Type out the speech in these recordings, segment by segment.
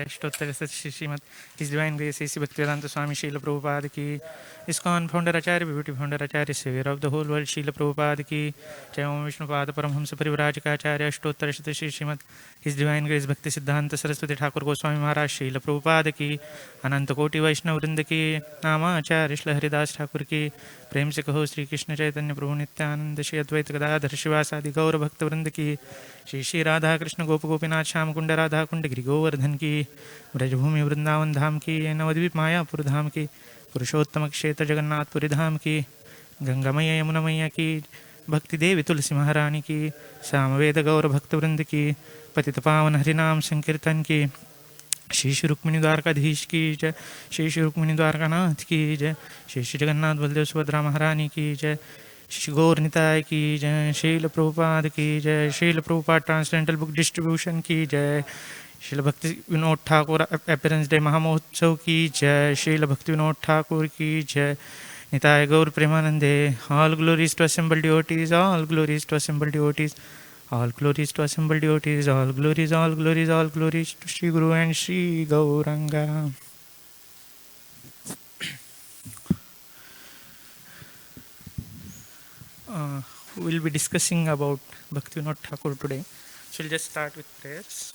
अष्टोत्तर श्रीमद his divine grace AC Bhaktivedanta Swami Srila Prabhupada की ISKCON founder acharya विभूति founder acharya saviour of the whole world Srila Prabhupada की जय ओम विष्णुपाद परमहंस परिव्राजकाचार्य अष्टोत्तर श्रीमद his divine grace Bhakti Siddhanta Saraswati Thakur Goswami महाराज शील प्रभुपाद की अनंत कोटि वैष्णव वृंद की नामाचार्य श्री हरिदास ठाकुर की प्रेम से कहो श्री कृष्ण चैतन्य प्रभु नित्यानंद श्री अद्वैत गदाधर शिवासादि गौर भक्त वृंद की श्री श्री राधा कृष्ण गोप गोपीनाथ श्याम कुंड राधा कुंड गिरि गोवर्धन की ब्रजभूमि वृंदावन धाम की नवद्वीप मायापुर धाम की पुरुषोत्तम क्षेत्र जगन्नाथपुरी धाम की गंगा मैया यमुना मैया की भक्ति देवी तुलसी महारानी की सामवेद गौर भक्त वृंद की पतित पावन हरिनाम संकीर्तन की श्री श्री रुक्मिणी द्वारकाधीश की जय श्री श्री रुक्मिणी द्वारकानाथ की जय श्री श्री जगन्नाथ बलदेव सुभद्रा महारानी की जय श्री गौर निताय की जय शील प्रभुपाद की जय शील प्रभुपाद ट्रांसडेंटल बुक डिस्ट्रीब्यूशन की जय शील भक्ति विनोद ठाकुर अपीयरेंस डे महामहोत्सव की जय शील भक्ति विनोद ठाकुर की जय निताय गौर प्रेमानंदे all glories to assemble devotees all glories to assemble devotees all glories to assembled devotees all glories to Shri Guru and Shri Gauranga. We'll be discussing about Bhaktivinoda Thakur today, so we'll just start with prayers.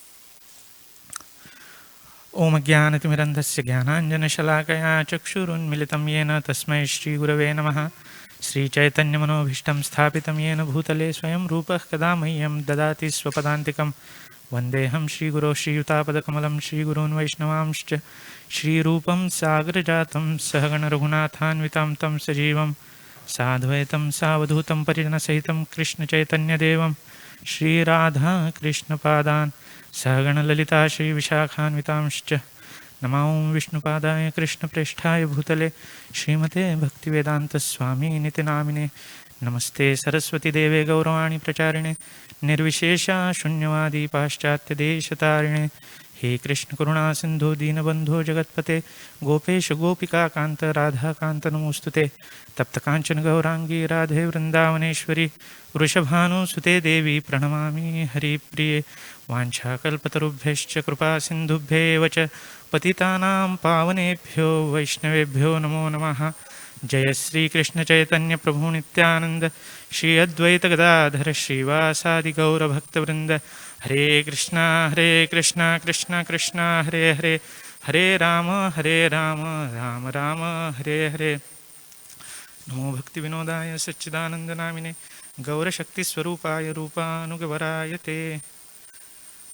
Om Jnanatimirandhasya Jnananjanashalakaya Chakshurunmilitam Yena Tasmai Shri Gurave Namaha Shri Chaitanya मनोभीष्टं स्थापितं येन भूतले स्वयं रूपः कदा मह्यं ददाति स्वपदान्तिकं वन्देऽहं श्रीगुरो श्रीयुतापदकमलं श्रीगुरून् वैष्णवांश्च श्रीरूपं सागरजातं सहगणरघुनाथान्वितं तं सजीवं साद्वैतं सावधूतं परिजनसहितं कृष्णचैतन्यदेवं श्रीराधा कृष्णपादान् सहगणललिता श्रीविशाखान्वितांश्च नमो विष्णुपादाय कृष्णप्रेष्ठाय भूतले श्रीमते भक्तिवेदान्तस्वामी नितिनामिने नमस्ते सरस्वती देवे गौरवाणी प्रचारिणे निर्विशेषा शून्यवादी पाश्चात्यदेशतारिणे हे कृष्ण करुणा सिंधु दीनबंधो जगत्पते गोपेश गोपिका कांत राधा कांत नमोस्तुते तप्त कांचन गौरांगी राधे वृंदावनेश्वरी वृषभानुसुते देवी प्रणमामि हरिप्रिये वाञ्छाकल्पतरुभ्यश्च कृपा सिन्धुभ्येव च पतितानां पावनेभ्यो वैष्णवेभ्यो नमो नमः जय श्री कृष्ण चैतन्य प्रभु नित्यानंद श्री अद्वैत गदाधर श्रीवासादि गौर भक्तवृंद हरे कृष्णा कृष्णा कृष्णा हरे हरे हरे राम राम राम हरे हरे नमो भक्ति विनोदाय सच्चिदानंद नामिने गौरशक्ति स्वरूपाय रूपानुगवराय ते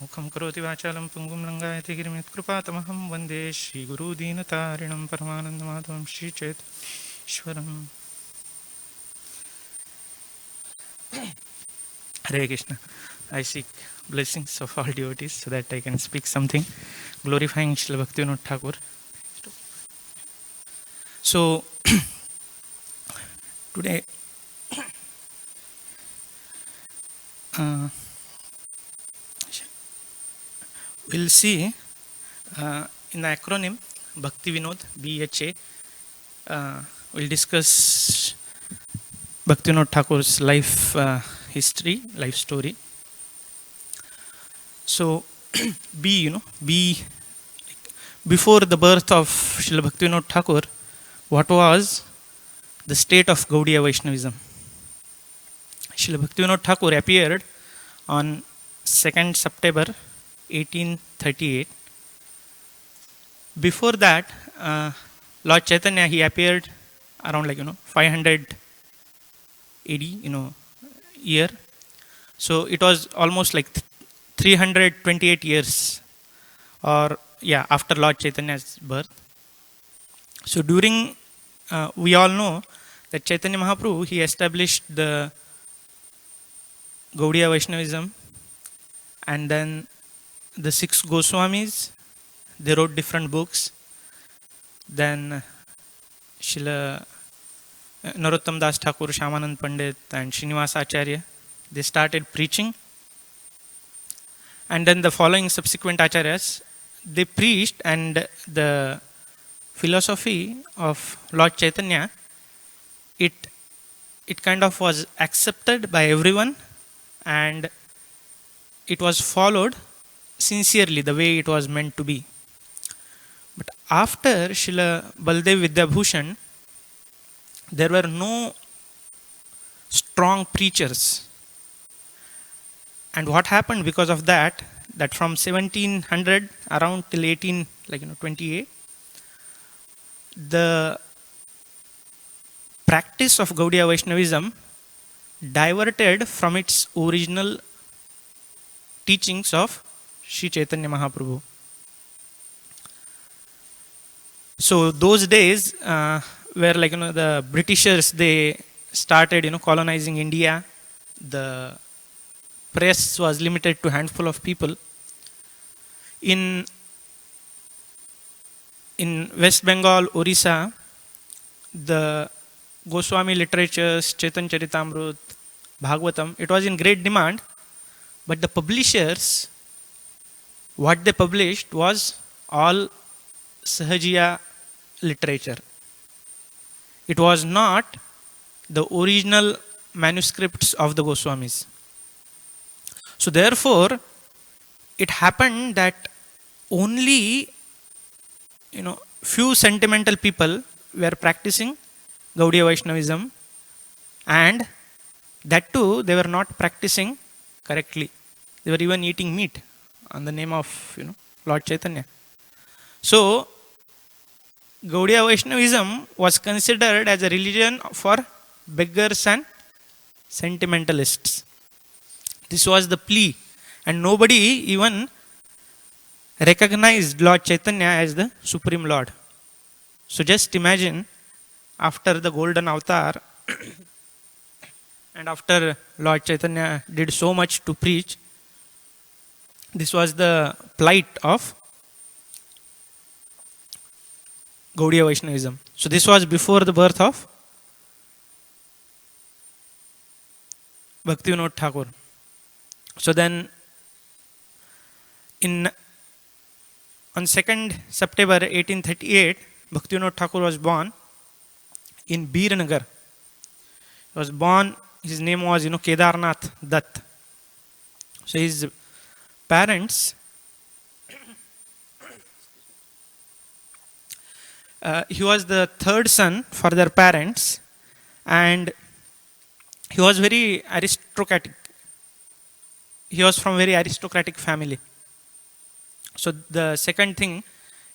मुखं करोति वाचालं पुंगुं लंगायते गिरिं यत्कृपातमहं वन्दे श्रीगुरुदीनतारिणं परमानन्दमाधवं श्रीचैतन्येश्वरम् Hare Krishna. I seek blessings of all devotees so that I can speak something glorifying Srila Bhaktivinoda Thakur. So today we'll see in the acronym Bhakti Vinod BHA. We'll discuss Bhaktivinoda Thakur's life history, life story. So B, before the birth of Srila Bhaktivinoda Thakur, what was the state of Gaudiya Vaishnavism? Srila Bhaktivinoda Thakur appeared on 2nd September 1838. Before that, Lord Chaitanya, he appeared around 500 AD, year. So it was almost 328 years, or after Lord Chaitanya's birth. So during, we all know that Chaitanya Mahaprabhu, he established the Gaudiya Vaishnavism, and then the 6 Goswamis, they wrote different books. Then Srila Narottam Das Thakur, Shyamanand Pandit and Srinivas Acharya, they started preaching. And then the following subsequent Acharyas, they preached, and the philosophy of Lord Chaitanya, it kind of was accepted by everyone, and it was followed sincerely the way it was meant to be. After Srila Baldev Vidyabhushan, there were no strong preachers. And what happened because of that, that from 1700 around till 28, the practice of Gaudiya Vaishnavism diverted from its original teachings of Sri Chaitanya Mahaprabhu. So those days, where the Britishers, they started colonizing India, the press was limited to handful of people. In West Bengal, Orissa, the Goswami literatures, Chaitanya Charitamrut, Bhagavatam, it was in great demand, but the publishers, what they published was all Sahajiya literature. It was not the original manuscripts of the Goswamis. So therefore, it happened that only few sentimental people were practicing Gaudiya Vaishnavism, and that too they were not practicing correctly. They were even eating meat on the name of Lord Chaitanya. So Gaudiya Vaishnavism was considered as a religion for beggars and sentimentalists. This was the plea, and nobody even recognized Lord Chaitanya as the Supreme Lord. So just imagine, after the Golden Avatar and after Lord Chaitanya did so much to preach, this was the plight of Gaudiya Vaishnavism. So this was before the birth of Bhaktivinoda Thakur. So then, on 2nd September 1838, Bhaktivinoda Thakur was born in Birnagar. He was born, his name was Kedarnath Dutt. So his parents, he was the third son for their parents, and he was very aristocratic. He was from very aristocratic family. So the second thing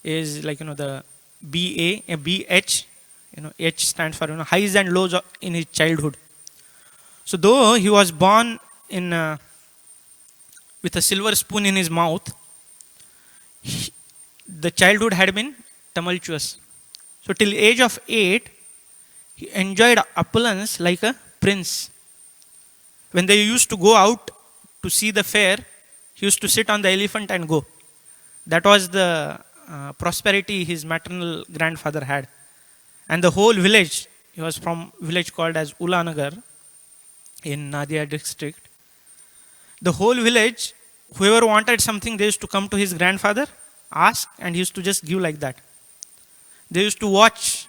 is the BH, H stands for highs and lows in his childhood. So though he was born with a silver spoon in his mouth, the childhood had been tumultuous. So till age of 8, he enjoyed opulence like a prince. When they used to go out to see the fair, he used to sit on the elephant and go. That was the prosperity his maternal grandfather had. And the whole village, he was from a village called as Ulanagar in Nadia district. The whole village, whoever wanted something, they used to come to his grandfather, ask, and he used to just give like that. They used to watch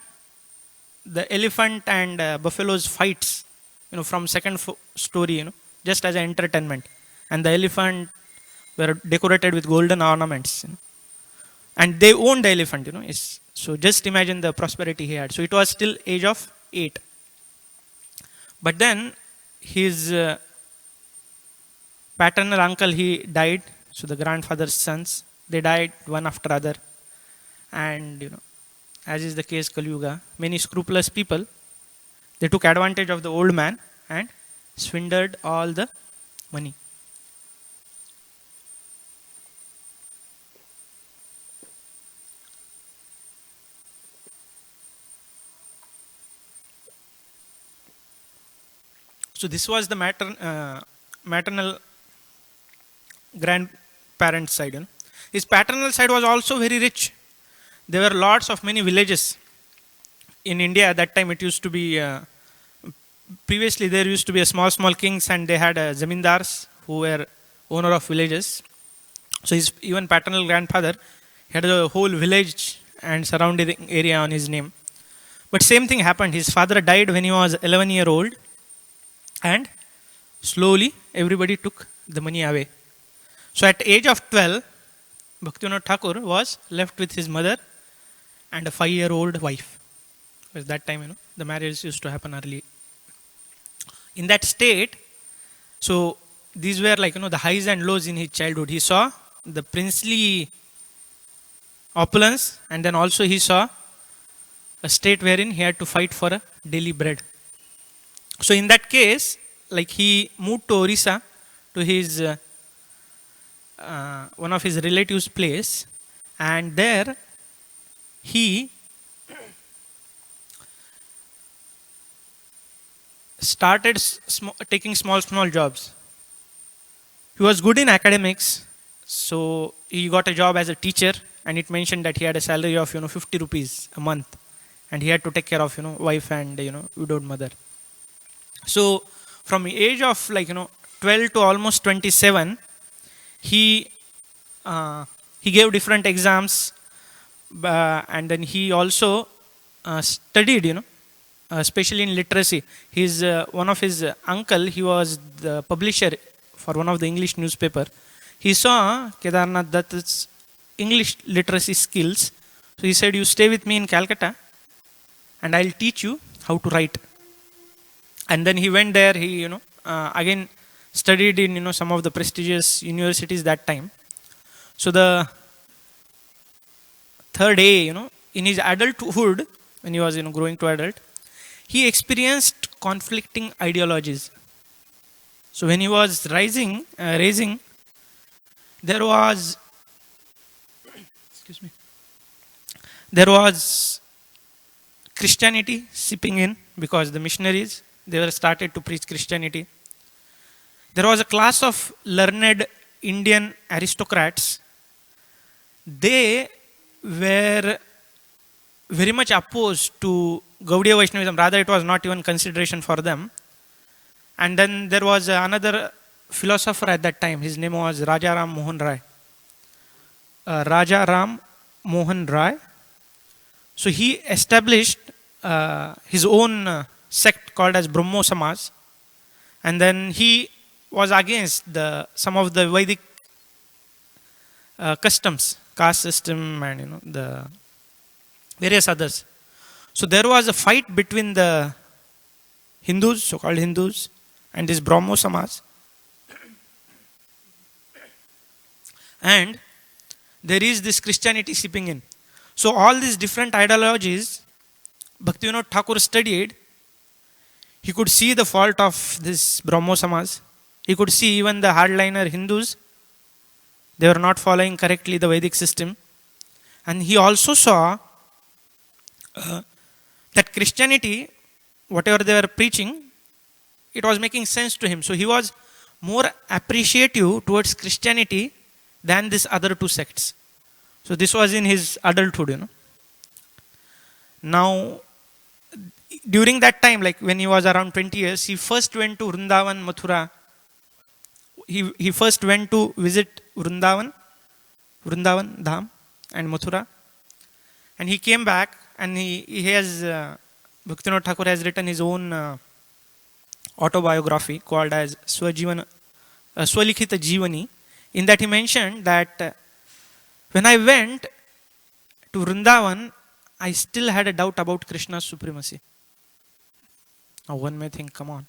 the elephant and buffaloes fights, from second story, just as an entertainment. And the elephant were decorated with golden ornaments. And they owned the elephant, So just imagine the prosperity he had. So it was still age of 8. But then his paternal uncle, he died. So the grandfather's sons, they died one after other. And as is the case Kali Yuga, many scrupulous people, they took advantage of the old man and swindled all the money. So this was the maternal grandparents' side. His paternal side was also very rich. There were lots of many villages in India. At that time, it used to be previously there used to be a small kings, and they had zamindars who were owner of villages. So his even paternal grandfather had a whole village and surrounding area on his name. But same thing happened. His father died when he was 11-year-old, and slowly everybody took the money away. So at age of 12, Bhaktivinoda Thakur was left with his mother and a 5-year-old wife. Because that time, the marriage used to happen early. In that state, so these were like, the highs and lows in his childhood. He saw the princely opulence, and then also he saw a state wherein he had to fight for a daily bread. So in that case, like he moved to Orissa, to his one of his relatives' place, and there he started taking small jobs. He was good in academics, so he got a job as a teacher, and it mentioned that he had a salary of 50 rupees a month, and he had to take care of wife and widowed mother. So from the age of 12 to almost 27, he gave different exams, and then he also studied, especially in literacy. His one of his uncle, he was the publisher for one of the English newspaper. He saw Kedarnath Dutt's English literacy skills, so he said, "You stay with me in Calcutta, and I'll teach you how to write." And then he went there. He again studied in some of the prestigious universities that time. So the third day, in his adulthood, when he was growing to adult, he experienced conflicting ideologies. So when he was raising, there was there was Christianity seeping in, because the missionaries, they were started to preach Christianity. There was a class of learned Indian aristocrats. They were very much opposed to Gaudiya Vaishnavism. Rather, it was not even consideration for them. And then there was another philosopher at that time. His name was Raja Ram Mohan Rai. Raja Ram Mohan Rai. So he established his own sect called as Brahmo Samaj. And then he was against some of the Vedic customs, caste system, and the various others. So there was a fight between the Hindus, so-called Hindus, and this Brahmo Samaj. And there is this Christianity seeping in. So all these different ideologies, Bhaktivinoda Thakur studied. He could see the fault of this Brahmo Samaj. He could see even the hardliner Hindus, they were not following correctly the Vedic system. And he also saw that Christianity, whatever they were preaching, it was making sense to him. So he was more appreciative towards Christianity than these other two sects. So this was in his adulthood, Now, during that time, like when he was around 20 years, he first went to Vrindavan, Mathura. He first went to visit Vrindavan Dham and Mathura. And he came back, and he has, Bhaktivinoda Thakur has written his own autobiography called as Swalikhita Jivani. In that he mentioned that when I went to Vrindavan, I still had a doubt about Krishna's supremacy. Now one may think, come on,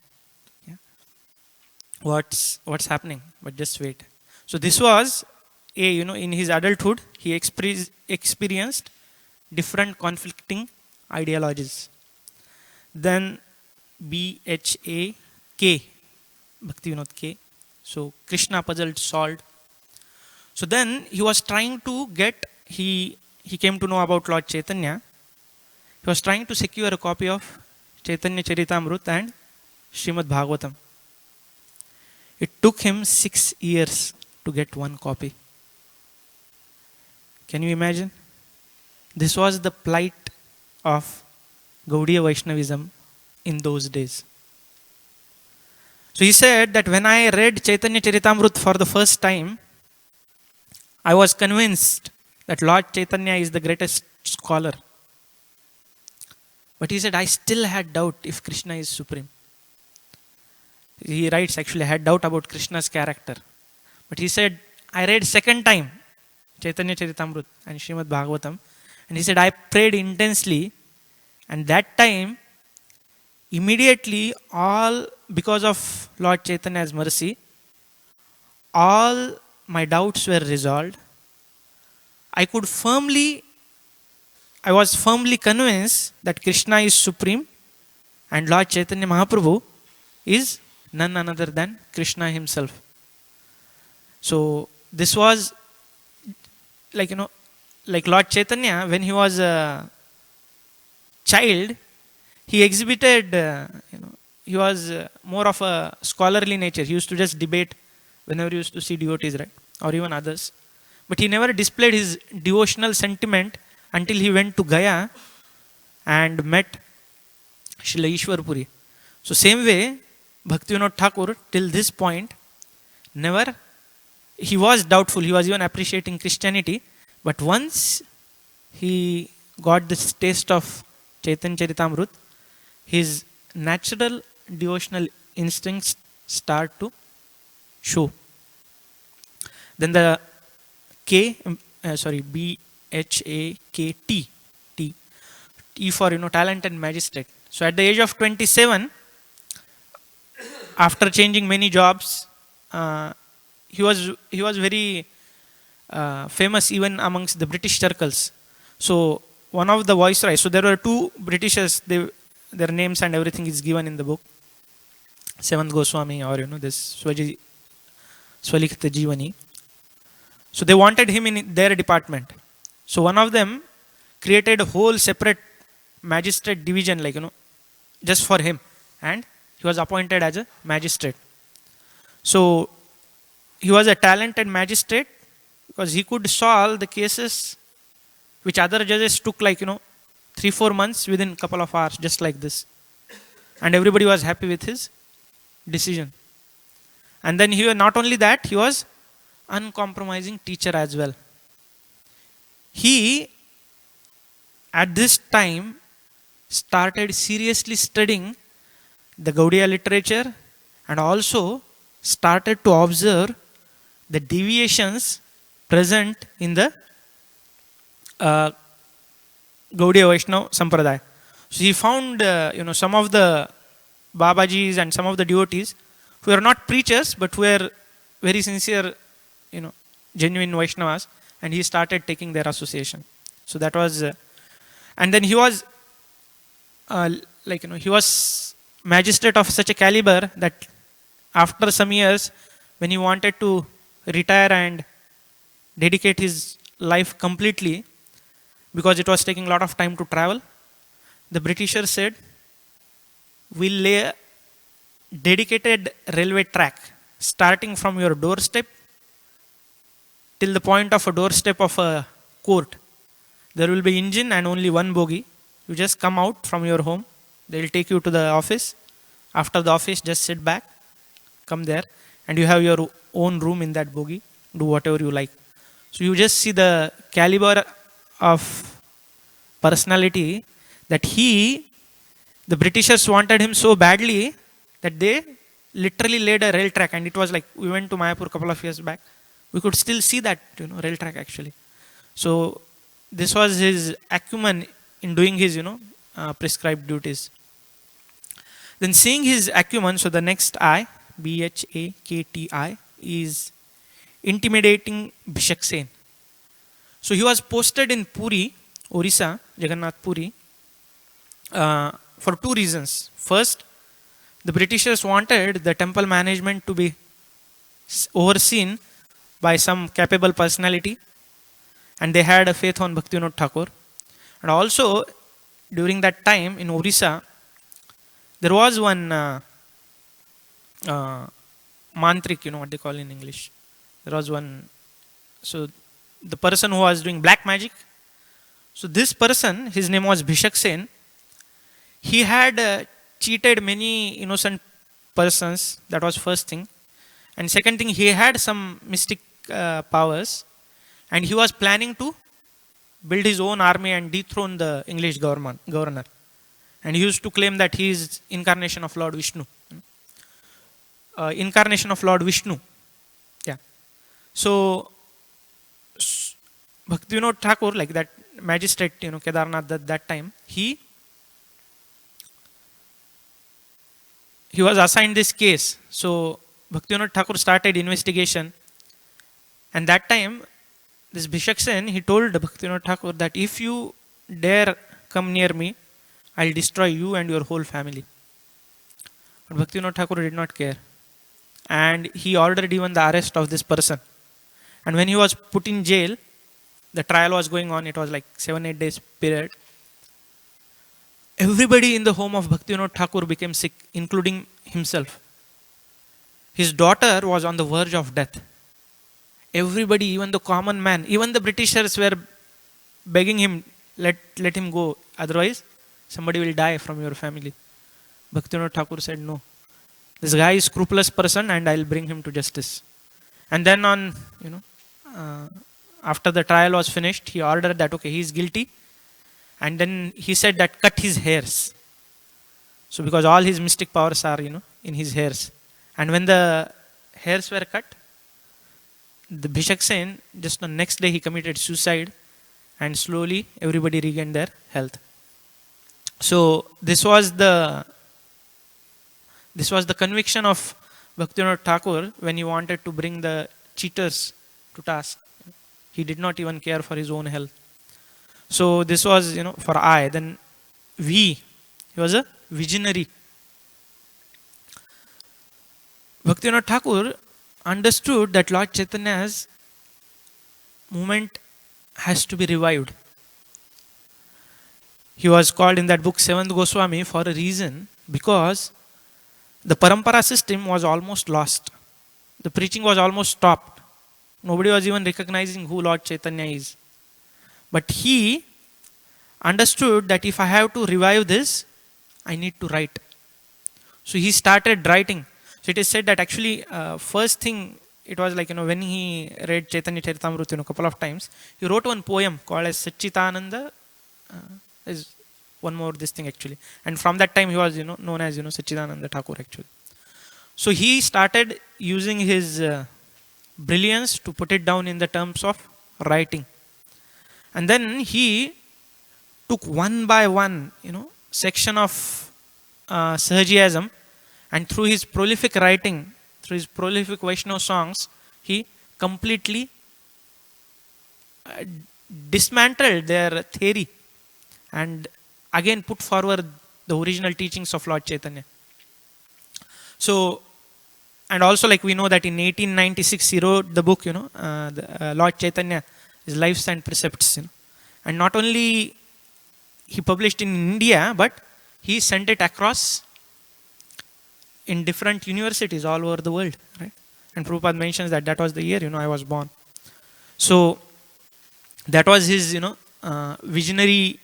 what's happening? But just wait. So this was in his adulthood, he experienced different conflicting ideologies. Then BHAK, Bhaktivinoda K. So Krishna puzzle solved. So then he was trying to he came to know about Lord Chaitanya. He was trying to secure a copy of Chaitanya Charitamrut and Srimad Bhagavatam. It took him 6 years to get one copy. Can you imagine? This was the plight of Gaudiya Vaishnavism in those days. So he said that when I read Chaitanya Charitamrut for the first time, I was convinced that Lord Chaitanya is the greatest scholar. But he said, I still had doubt if Krishna is supreme. He writes, actually, I had doubt about Krishna's character. But he said, I read second time Chaitanya Charitamrut and Srimad Bhagavatam, And he said, I prayed intensely, and that time, immediately, all because of Lord Chaitanya's mercy, all my doubts were resolved. I was firmly convinced that Krishna is supreme and Lord Chaitanya Mahaprabhu is none other than Krishna himself. So this was like, like Lord Chaitanya, when he was a child, he exhibited, he was more of a scholarly nature. He used to just debate whenever he used to see devotees, right? Or even others. But he never displayed his devotional sentiment until he went to Gaya and met Srila Ishwar Puri. So same way, Bhaktivinoda Thakur, till this point, never, he was doubtful. He was even appreciating Christianity. But once he got this taste of Chaitanya Charitamrut, his natural devotional instincts start to show. Then the BHAKT, T for talent and magistrate. So at the age of 27, after changing many jobs, he was very famous even amongst the British circles. So one of the viceroys. So there were two Britishers. Their names and everything is given in the book. Seventh Goswami, or this Swalikhita Jivani. So they wanted him in their department. So one of them created a whole separate magistrate division, just for him, and he was appointed as a magistrate. So he was a talented magistrate because he could solve the cases which other judges took 3-4 months within a couple of hours, just like this. And everybody was happy with his decision. And then not only that, he was uncompromising teacher as well. He, at this time, started seriously studying the Gaudiya literature and also started to observe the deviations present in the Gaudiya Vaishnava Sampradaya. So he found, some of the Babajis and some of the devotees who were not preachers but who were very sincere, genuine Vaishnavas, and he started taking their association. So that was, and then he was, he was magistrate of such a caliber that after some years, when he wanted to retire and dedicate his life completely, because it was taking a lot of time to travel, the Britishers said, we'll lay a dedicated railway track starting from your doorstep till the point of a doorstep of a court. There will be engine and only one bogie. You just come out from your home. They'll take you to the office. After the office, just sit back, come there, and you have your own room in that bogie. Do whatever you like. So you just see the caliber of personality that the Britishers wanted him so badly that they literally laid a rail track. And it was like, we went to Mayapur a couple of years back. We could still see that, rail track actually. So this was his acumen in doing his, prescribed duties. Then seeing his acumen, so the next I, BHAKTI, is intimidating Bhishak. So he was posted in Puri, Orissa, Jagannath Puri, for two reasons. First, the Britishers wanted the temple management to be overseen by some capable personality, and they had a faith on Bhaktivinoda Thakur. And also, during that time in Orissa, there was one mantrik, what they call in English. There was one, so the person who was doing black magic. So this person, his name was Bhishak. He had cheated many innocent persons. That was first thing. And second thing, he had some mystic powers. And he was planning to build his own army and dethrone the English governor. And he used to claim that he is incarnation of Lord Vishnu. Incarnation of Lord Vishnu. Yeah. So Bhaktivinoda Thakur, like that, magistrate, Kedarnath at that time, he was assigned this case. So Bhaktivinoda Thakur started investigation, and that time this Bhishak Sen, he told Bhaktivinoda Thakur that if you dare come near me, I'll destroy you and your whole family. But Bhaktivinoda Thakur did not care, and he ordered even the arrest of this person. And when he was put in jail, the trial was going on. It was like 7-8 days period. Everybody in the home of Bhaktivinoda Thakur became sick, including himself. His daughter was on the verge of death. Everybody, even the common man, even the Britishers were begging him, let him go. Otherwise, somebody will die from your family. Bhaktivinoda Thakur said, no. This guy is scrupulous person and I'll bring him to justice. And then after the trial was finished, he ordered that, okay, he is guilty. And then he said that cut his hairs. So because all his mystic powers are, in his hairs. And when the hairs were cut, the Bhishak Sen, just the next day he committed suicide, and slowly everybody regained their health. So this was the conviction of Bhaktivinoda Thakur when he wanted to bring the cheaters to task. He did not even care for his own health. So this was, for I. Then V, he was a visionary. Bhaktivinoda Thakur understood that Lord Chaitanya's movement has to be revived. He was called in that book Seventh Goswami for a reason, because the parampara system was almost lost. The preaching was almost stopped. Nobody was even recognizing who Lord Chaitanya is. But he understood that if I have to revive this, I need to write. So he started writing. So it is said that actually first thing, it was like, when he read Chaitanya Charitamrita a couple of times, he wrote one poem called as Satchitananda. Is one more this thing actually. And from that time he was known as Satchidananda Thakur actually. So he started using his brilliance to put it down in the terms of writing. And then he took one by one, section of Sahajiasm, and through his prolific writing, through his prolific Vaishnava songs, he completely dismantled their theory and again put forward the original teachings of Lord Chaitanya. So, and also like we know that in 1896 he wrote the book, Lord Chaitanya, his lives and precepts. And not only he published in India, but he sent it across in different universities all over the world, right? And Prabhupada mentions that was the year, I was born. So that was his, visionary,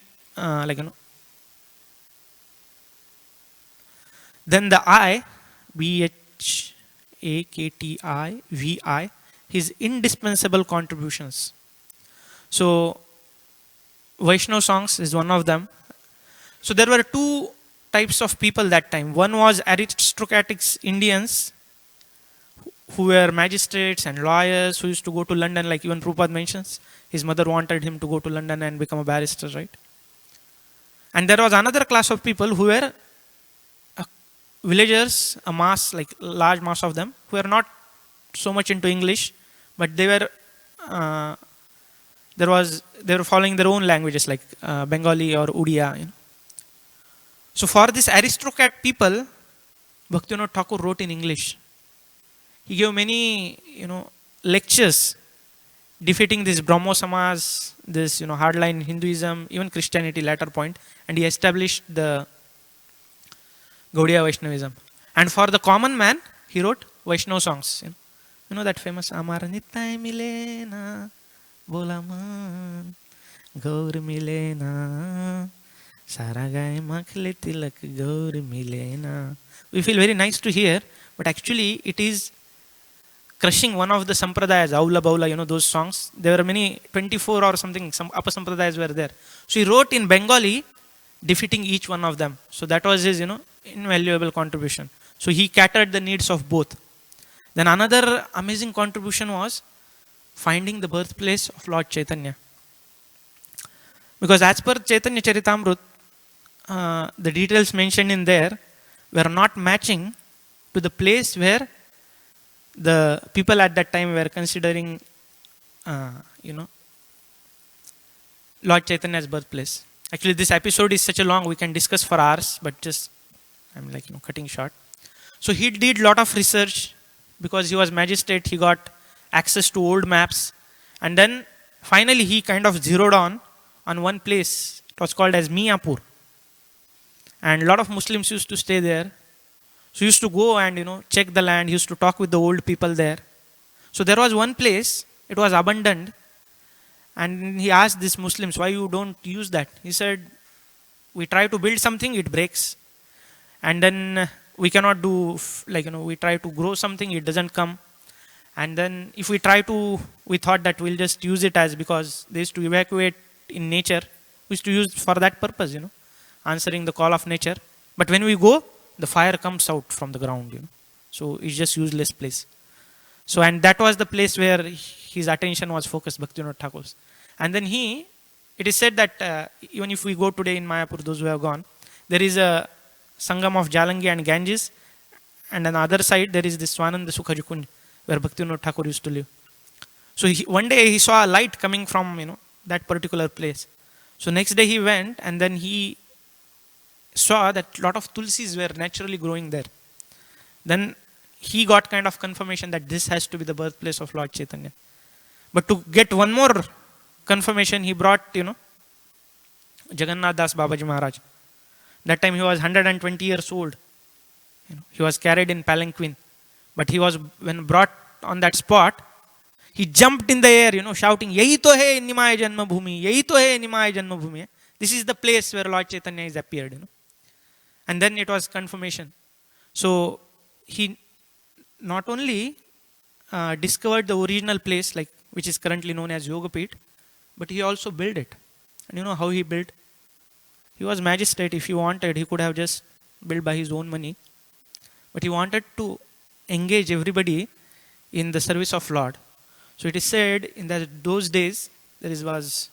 Then the I, BHAKTI, his indispensable contributions. So Vaishnava songs is one of them. So there were two types of people that time. One was aristocratic Indians who were magistrates and lawyers who used to go to London, like even Prabhupada mentions. His mother wanted him to go to London and become a barrister, right? And there was another class of people who were villagers, a mass, like large mass of them, who were not so much into English, but they were following their own languages like Bengali or Odia. So for this aristocrat people, Bhaktivinoda Thakur wrote in English. He gave many, lectures defeating this Brahmo Samaj, this, hardline Hinduism, even Christianity later point, and he established the Gaudiya Vaishnavism. And for the common man, he wrote Vaishnava songs. You know that famous Amar Nittai Milena, Bola Man, Gaur Milena, Saragai Makhle Tilak Gaur Milena. We feel very nice to hear, but actually it is crushing one of the sampradayas, Aula Baula, those songs. There were many, 24 or something, some upper sampradayas were there. So he wrote in Bengali, defeating each one of them. So that was his, invaluable contribution. So he catered the needs of both. Then another amazing contribution was finding the birthplace of Lord Chaitanya. Because as per Chaitanya Charitamrut, the details mentioned in there were not matching to the place where the people at that time were considering, uh, you know, Lord Chaitanya's birthplace. Actually, this episode is such a long, we can discuss for hours, but just I'm like, cutting short. So he did lot of research because he was magistrate. He got access to old maps, and then finally he kind of zeroed on one place. It was called as Miapur, and a lot of Muslims used to stay there. So he used to go and check the land. He used to talk with the old people there. So there was one place. It was abandoned, and he asked these Muslims, "Why you don't use that?" He said, "We try to build something, it breaks, and then we cannot do we try to grow something, it doesn't come, and then if we try to, we thought that we'll just use it as because they used to evacuate in nature. We used to use for that purpose, answering the call of nature. But when we go, the fire comes out from the ground, so it's just useless place." So and that was the place where his attention was focused, Bhaktivinoda Thakur's. And then it is said that even if we go today in Mayapur, those who have gone, there is a Sangam of Jalangi and Ganges, and on the other side there is this Swananda Sukhaji Kunj, where Bhaktivinoda Thakur used to live. So one day he saw a light coming from that particular place. So next day he went, and then he saw that lot of tulsis were naturally growing there. Then he got kind of confirmation that this has to be the birthplace of Lord Chaitanya. But to get one more confirmation, he brought Jagannath Das Babaji Maharaj. That time he was 120 years old. He was carried in palanquin. But he was, when brought on that spot, he jumped in the air, shouting, "Yahi to hai Nimaya Janma Bhumi, yahi to hai Nimaya Janma Bhumi." This is the place where Lord Chaitanya is appeared. And then it was confirmation. So he not only discovered the original place, which is currently known as Yogapeeth, but he also built it. And you know how he built? He was magistrate. If he wanted, he could have just built by his own money. But he wanted to engage everybody in the service of Lord. So it is said in those days, there was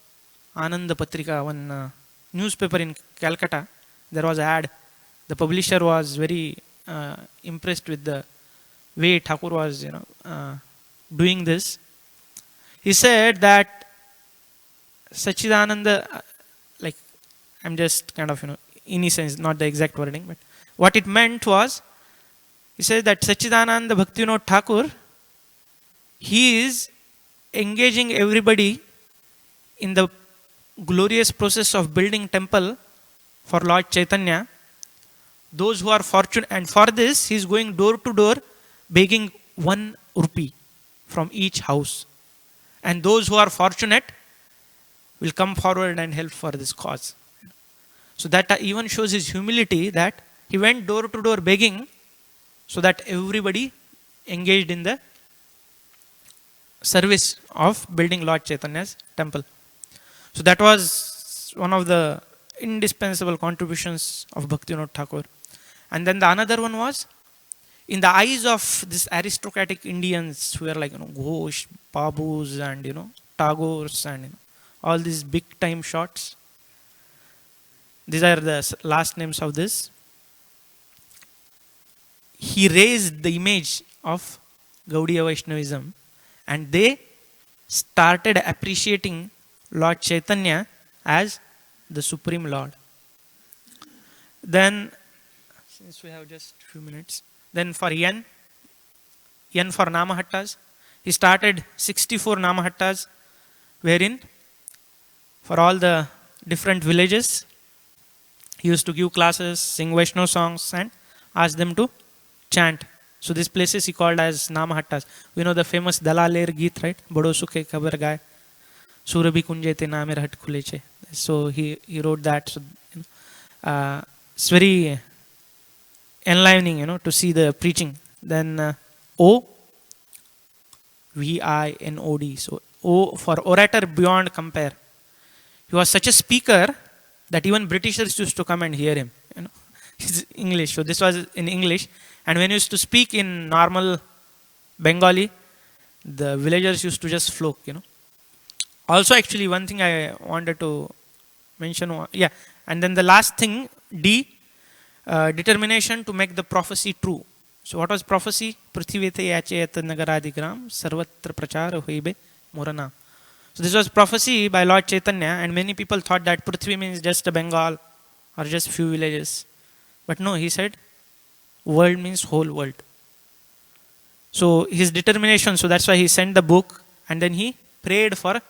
Ananda Patrika, one newspaper in Calcutta. There was an ad. The publisher was very impressed with the way Thakur was doing this. He said that Sachidananda, I'm just kind of, in essence, not the exact wording, but what it meant was, he said that Sachidananda Bhaktivinoda Thakur, he is engaging everybody in the glorious process of building temple for Lord Chaitanya. Those who are fortunate, and for this, he is going door to door begging 1 rupee from each house. And those who are fortunate will come forward and help for this cause. So that even shows his humility, that he went door to door begging so that everybody engaged in the service of building Lord Chaitanya's temple. So that was one of the indispensable contributions of Bhaktivinoda Thakur. And then the another one was, in the eyes of these aristocratic Indians who were like Ghosh, Babus, and Tagores, and all these big time shots. These are the last names of this. He raised the image of Gaudiya Vaishnavism, and they started appreciating Lord Chaitanya as the Supreme Lord. Then, since we have just a few minutes, then for Yan for Namahattas, he started 64 Namahattas, wherein for all the different villages, he used to give classes, sing Vaishnava songs, and ask them to chant. So these places he called as Namahattas. We know the famous Dalaler Geet, right? Bado Sukhe Khabar Gaye, Surabhi Kunjete Namer Hat Khuleche. So he wrote that. So it's very enlivening, to see the preaching. Then Vinod. So O for orator beyond compare. He was such a speaker that even Britishers used to come and hear him. His English. So this was in English. And when he used to speak in normal Bengali, the villagers used to just flock. Also, actually, one thing I wanted to mention one. Yeah. And then the last thing, D, determination to make the prophecy true. So what was prophecy? Prithivete yachayat nagaradigram sarvatra prachara hoibe morana. So this was prophecy by Lord Chaitanya, and many people thought that Prithvi means just a Bengal or just few villages. But no, he said world means whole world. So his determination, so that's why he sent the book, and then he prayed for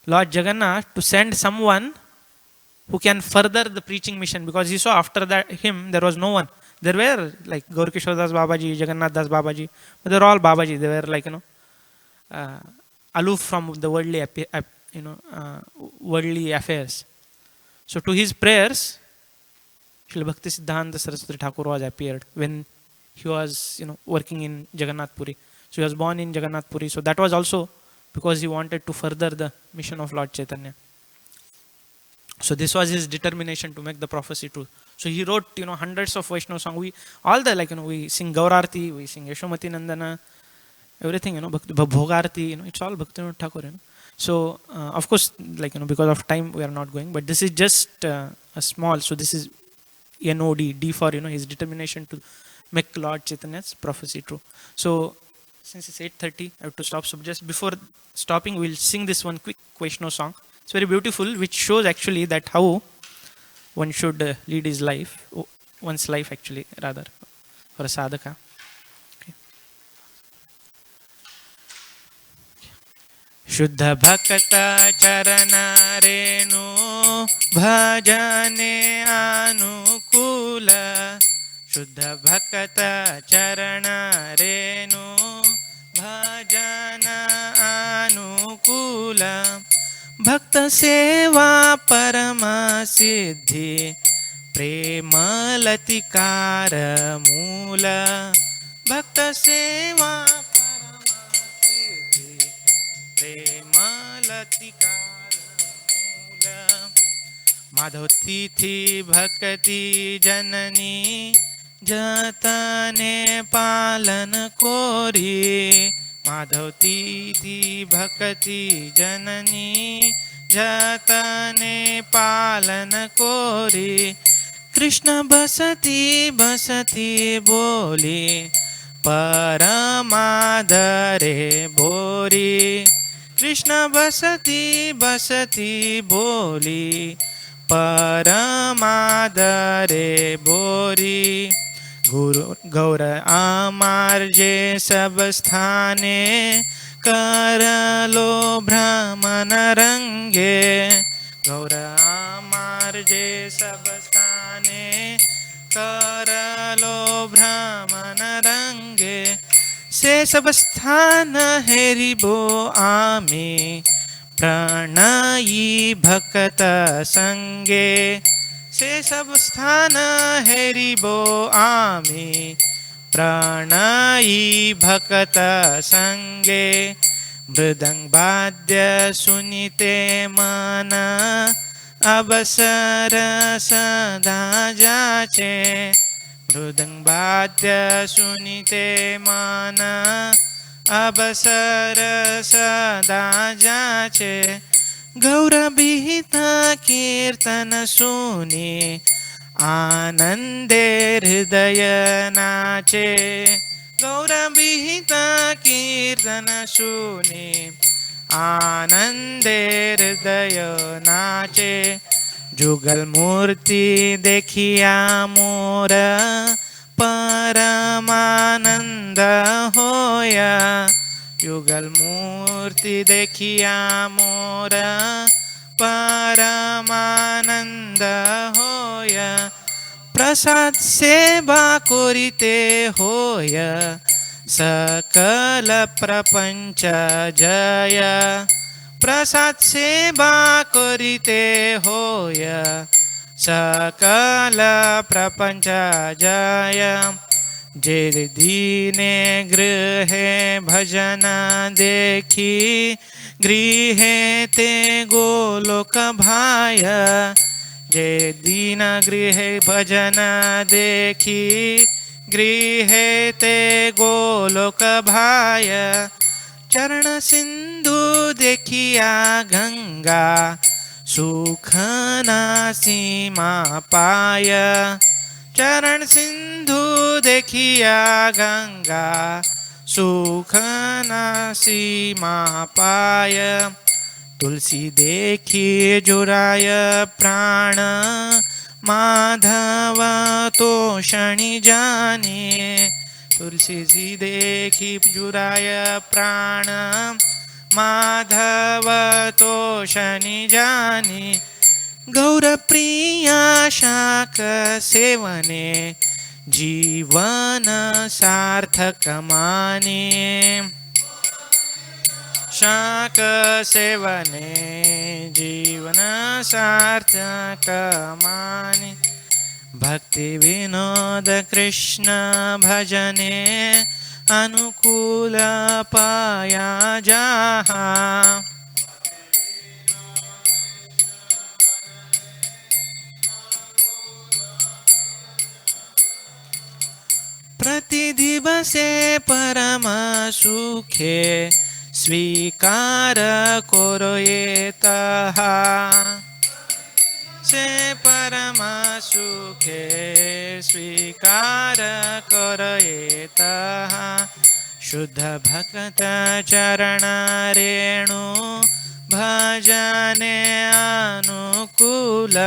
Lord Jagannath to send someone who can further the preaching mission, because he saw after that him there was no one. There were like Gaurkishore Das Babaji, Jagannath Das Babaji, but they were all Babaji. They were like aloof from the worldly affairs. So to his prayers, Srila Bhakti Siddhanta Saraswati Thakur was appeared when he was working in Jagannath Puri. So he was born in Jagannath Puri. So that was also because he wanted to further the mission of Lord Chaitanya. So this was his determination to make the prophecy true. So he wrote hundreds of Vaishnava songs. We all the we sing Gaurarti, we sing Yashomati Nandana, everything Bhogarti, it's all Bhaktivinoda Thakur. So of course, because of time we are not going, but this is just a small. So this is NOD, D for his determination to make Lord Chaitanya's prophecy true. So since it's 8:30, I have to stop. So just before stopping, we'll sing this one quick Vaishnava song. It's very beautiful, which shows actually that how one should lead his life, one's life actually, rather, for a sadhaka. Okay. Shuddha Bhakta Charana Renu Bhajane Anukula. Shuddha Bhakta Charana Renu Bhajana Anukula. भक्त सेवा परम सिद्धि प्रेम लतिकार मूल. भक्त सेवा परम सिद्धि प्रेम लतिकार मूल. माधव तिथि भक्ति जननी जतने पालन कोरी. माधव तिथि भक्ति जननी जतने पालन कोरी. कृष्ण बसती बसती बोली परमादरे भोरी. कृष्ण बसती बसती बोली परमादरे भोरी. गुरु गौर आमार जे सब स्थाने कर लो भ्रमण रंगे. गौर आमार जे सब स्थाने कर लो भ्रमण रंगे. से सब स्थान हेरिबो आमी प्रणयी भक्त संगे. से सब स्थान हेरिबो आमी प्रणयी भक्त संगे. मृदंग वाद्य सुनिते मन अवसर सदा जाचे. मृदंग वाद्य सुनिते मन अवसर सदा जाचे. गौर विहित कीर्तन सुनी आनंदे हृदय नाचे. गौर विहित कीर्तन सुनी आनंदे हृदय नाचे. जुगल मूर्ति देखिया मोर परमानंद होया. युगल मूर्ति देखिया मोर परमानंद होया. प्रसाद सेवा करिते होया सकल प्रपंच जय. प्रसाद सेवा करिते होया सकल प्रपंच जय. जे दीने गृहे भजन देखी गृहे ते गोलोक भाय. जे दीन गृहे भजन देखी गृहे ते गोलोक भाय. चरण सिंधु देखिया गंगा सुखना सीमा पाय चरण सिंधु देखिया गंगा सुखना सीमा पाय तुलसी देखी जुराय प्राण माधव तो शनि जाने तुलसी जी देखी जुराय प्राण माधव तो शनि जाने गौर प्रिया शाक सेवने जीवन सार्थक माने शाक सेवने जीवन सार्थक माने भक्ति विनोद कृष्ण भजने अनुकूल पाया जहा प्रति दिवसे परम सुखे स्वीकार करो ये तहा से परम सुखे स्वीकार करो ये तहा शुद्ध भक्त चरण रेणु भजने अनुकूल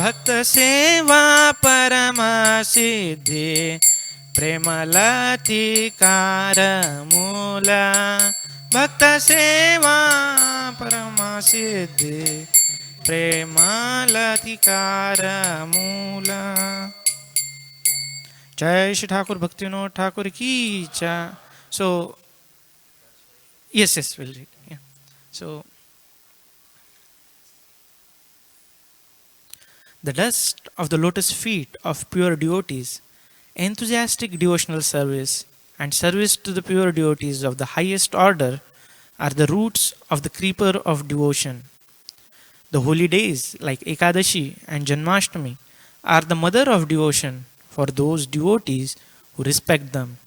भक्त सेवा परम सिद्धि प्रेमलतिकार मूल भक्त सेवा परम सिद्धि प्रेमलतिकार मूल जय श्री ठाकुर भक्ति विनोद ठाकुर की जय so yes we'll read so the dust of the lotus feet of pure devotees, enthusiastic devotional service, and service to the pure devotees of the highest order are the roots of the creeper of devotion. The holy days like Ekadashi and Janmashtami are the mother of devotion for those devotees who respect them.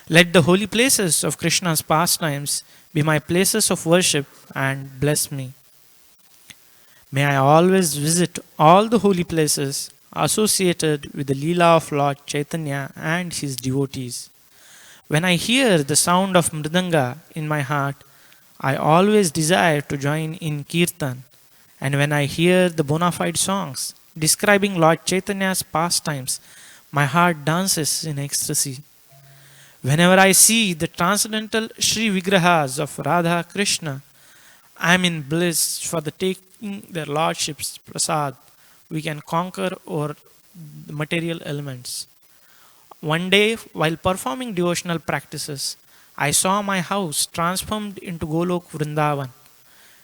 Let the holy places of Krishna's pastimes be my places of worship and bless me. May I always visit all the holy places associated with the Leela of Lord Chaitanya and his devotees. When I hear the sound of Mridanga in my heart, I always desire to join in Kirtan. And when I hear the bona fide songs describing Lord Chaitanya's pastimes, my heart dances in ecstasy. Whenever I see the transcendental Sri Vigrahas of Radha Krishna, I am in bliss for the taking their lordships prasad. We can conquer over the material elements. One day, while performing devotional practices, I saw my house transformed into Golok Vrindavan.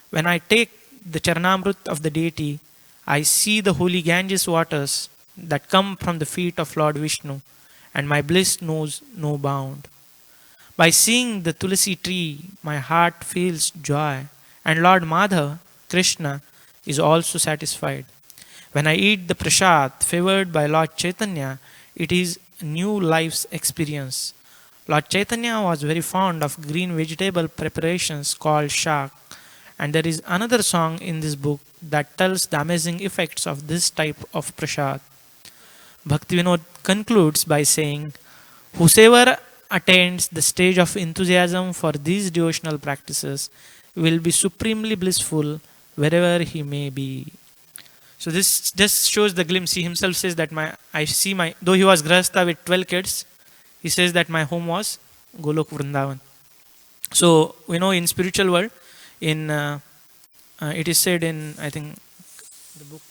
When I take the Charanamrut of the deity, I see the holy Ganges waters that come from the feet of Lord Vishnu, and my bliss knows no bound. By seeing the Tulasi tree, my heart feels joy, and Lord Madhav, Krishna, is also satisfied. When I eat the prasad favored by Lord Chaitanya, it is a new life's experience. Lord Chaitanya was very fond of green vegetable preparations called shak, and there is another song in this book that tells the amazing effects of this type of prasad. Bhaktivinoda concludes by saying, whosoever attains the stage of enthusiasm for these devotional practices will be supremely blissful wherever he may be. So this just shows the glimpse. He himself says that though he was grahastha with 12 kids, he says that my home was Golok Vrindavan. So we know in spiritual world, it is said in I think the book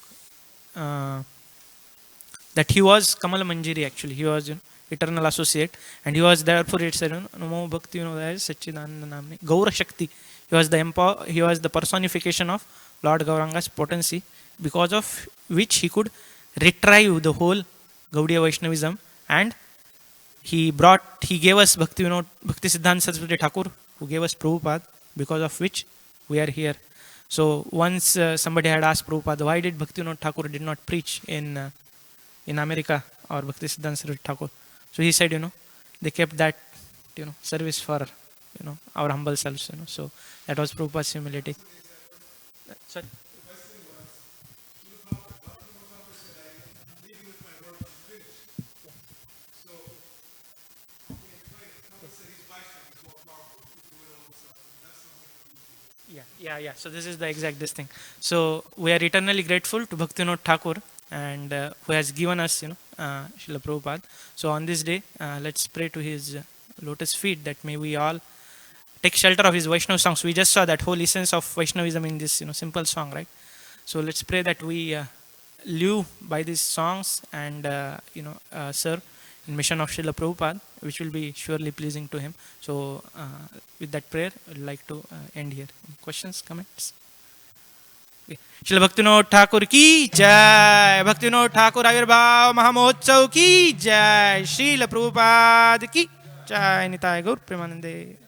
that he was Kamala Manjari actually. He was eternal associate, and he was therefore it said Namo Bhakti Vinodaya Satchidananda Namni Gaura Shakti. He was the personification of Lord Gauranga's potency, because of which he could retrieve the whole Gaudiya Vaishnavism, and he gave us Bhakti Siddhanta Saraswati Thakur, who gave us Prabhupada, because of which we are here. So once somebody had asked Prabhupada, why did Bhakti Thakur did not preach in America or Bhakti Siddhanta Saraswati Thakur? So he said, they kept that, service for, our humble selves, So that was Prabhupada's humility. Sorry. Yeah. So this is the exact this thing. So we are eternally grateful to Bhaktivinoda Thakur, and who has given us, Srila Prabhupada. So on this day, let's pray to his lotus feet that may we all take shelter of his Vaishnava songs. We just saw that whole essence of Vaishnavism in this, simple song, right? So let's pray that we live by these songs and serve in mission of Srila Prabhupada, which will be surely pleasing to him. So with that prayer, I'd like to end here. Questions, comments? Okay. Srila भक्तिनोद Thakur की जय, भक्तिनोद ठाकुर आविर्भाव महामहोत्सव की जय, श्रील प्रभुपाद की जय, निताय गौर प्रेमानंदे।